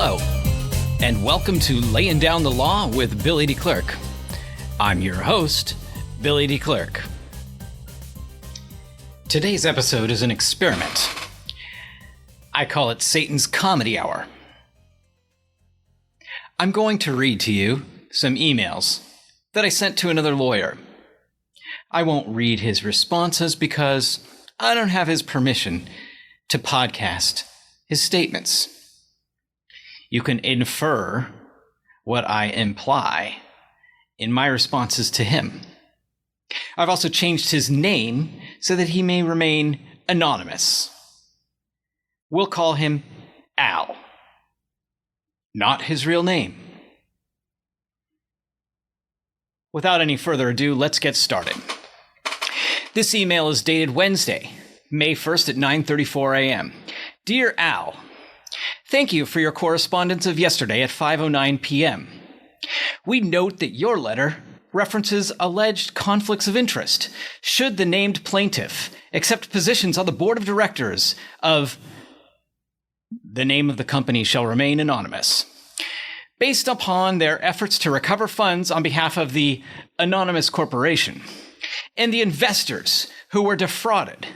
Hello, and welcome to Laying Down the Law with Billy DeClercq. I'm your host, Billy DeClercq. Today's episode is an experiment. I call it Satan's Comedy Hour. I'm going to read to you some emails that I sent to another lawyer. I won't read his responses because I don't have his permission to podcast his statements. You can infer what I imply in my responses to him. I've also changed his name so that he may remain anonymous. We'll call him Al, not his real name. Without any further ado, let's get started. This email is dated Wednesday, May 1st at 9:34 a.m. Dear Al, thank you for your correspondence of yesterday at 5:09 p.m. We note that your letter references alleged conflicts of interest should the named plaintiff accept positions on the board of directors of the name of the company shall remain anonymous, based upon their efforts to recover funds on behalf of the anonymous corporation and the investors who were defrauded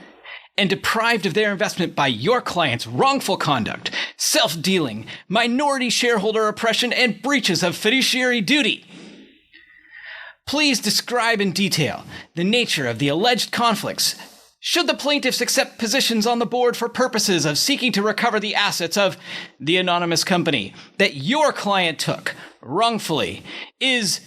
and deprived of their investment by your client's wrongful conduct, self-dealing, minority shareholder oppression, and breaches of fiduciary duty. Please describe in detail the nature of the alleged conflicts should the plaintiffs accept positions on the board for purposes of seeking to recover the assets of the anonymous company that your client took wrongfully. Is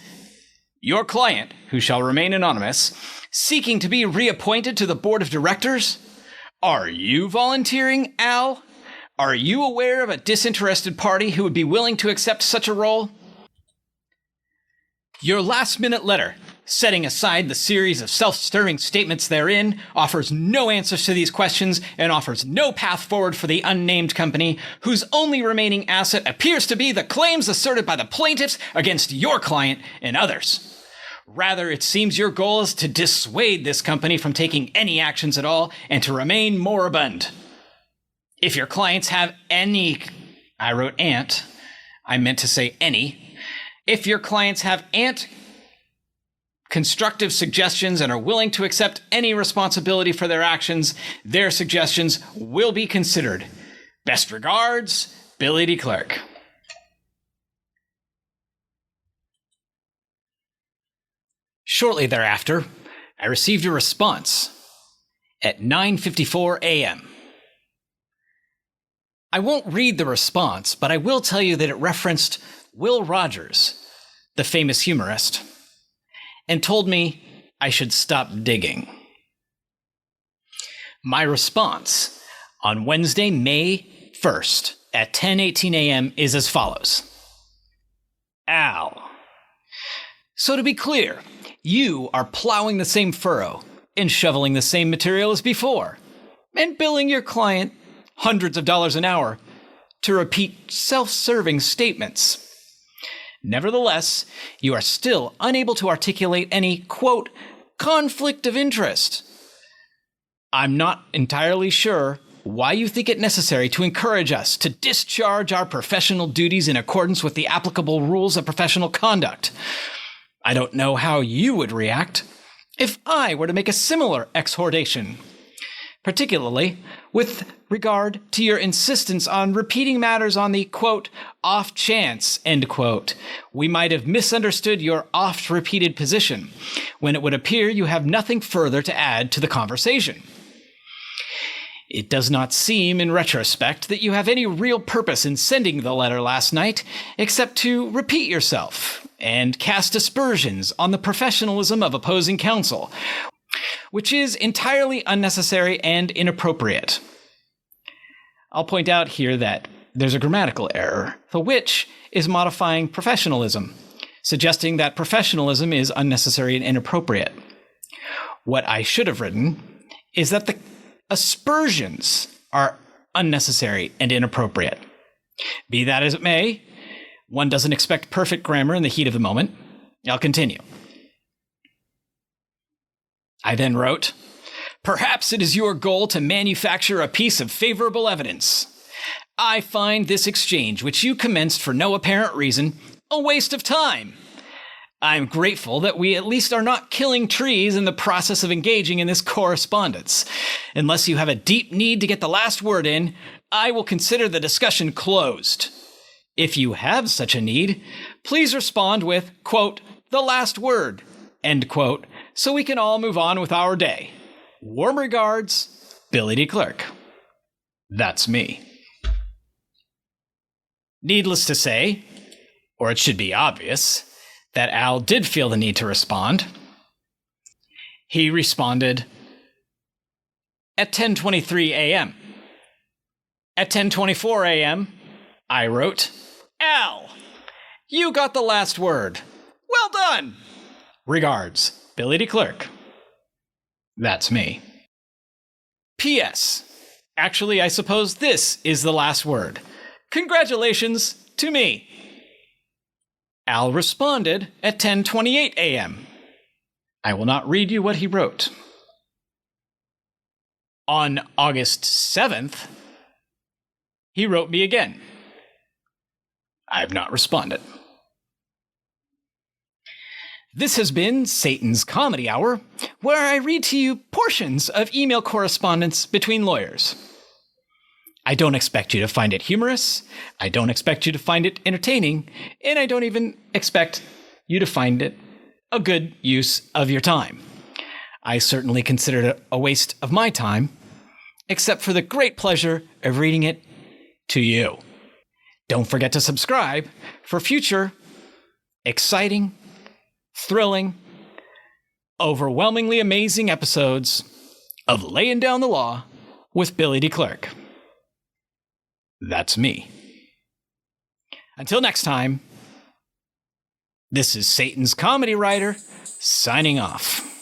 your client, who shall remain anonymous, seeking to be reappointed to the board of directors? Are you volunteering, Al? Are you aware of a disinterested party who would be willing to accept such a role? Your last-minute letter, setting aside the series of self-stirring statements therein, offers no answers to these questions and offers no path forward for the unnamed company, whose only remaining asset appears to be the claims asserted by the plaintiffs against your client and others. Rather, it seems your goal is to dissuade this company from taking any actions at all and to remain moribund. If your clients have any, I wrote ant, I meant to say any. If your clients have constructive suggestions and are willing to accept any responsibility for their actions, their suggestions will be considered. Best regards, Billy DeClercq. Shortly thereafter, I received a response at 9:54 a.m. I won't read the response, but I will tell you that it referenced Will Rogers, the famous humorist, and told me I should stop digging. My response on Wednesday, May 1st at 10:18 a.m. is as follows. Al. So to be clear, you are plowing the same furrow and shoveling the same material as before, and billing your client hundreds of dollars an hour to repeat self-serving statements. Nevertheless, you are still unable to articulate any, quote, conflict of interest. I'm not entirely sure why you think it necessary to encourage us to discharge our professional duties in accordance with the applicable rules of professional conduct. I don't know how you would react if I were to make a similar exhortation, particularly with regard to your insistence on repeating matters on the, quote, off chance, end quote. We might have misunderstood your oft-repeated position, when it would appear you have nothing further to add to the conversation. It does not seem, in retrospect, that you have any real purpose in sending the letter last night, except to repeat yourself and cast aspersions on the professionalism of opposing counsel, which is entirely unnecessary and inappropriate. I'll point out here that there's a grammatical error, the which is modifying professionalism, suggesting that professionalism is unnecessary and inappropriate. What I should have written is that the aspersions are unnecessary and inappropriate. Be that as it may, one doesn't expect perfect grammar in the heat of the moment. I'll continue. I then wrote, perhaps it is your goal to manufacture a piece of favorable evidence. I find this exchange, which you commenced for no apparent reason, a waste of time. I'm grateful that we at least are not killing trees in the process of engaging in this correspondence. Unless you have a deep need to get the last word in, I will consider the discussion closed. If you have such a need, please respond with, quote, the last word, end quote, so we can all move on with our day. Warm regards, Billy DeClercq. That's me. Needless to say, or it should be obvious, that Al did feel the need to respond. He responded at 10:23 a.m. At 10:24 a.m., I wrote, Al, you got the last word. Well done. Regards, Billy DeClercq. That's me. P.S. Actually, I suppose this is the last word. Congratulations to me. Al responded at 10:28 a.m. I will not read you what he wrote. On August 7th, he wrote me again. I have not responded. This has been Satan's Comedy Hour, where I read to you portions of email correspondence between lawyers. I don't expect you to find it humorous, I don't expect you to find it entertaining, and I don't even expect you to find it a good use of your time. I certainly considered it a waste of my time, except for the great pleasure of reading it to you. Don't forget to subscribe for future exciting, thrilling, overwhelmingly amazing episodes of Laying Down the Law with Billy DeClercq. That's me. Until next time, this is Satan's Comedy Writer signing off.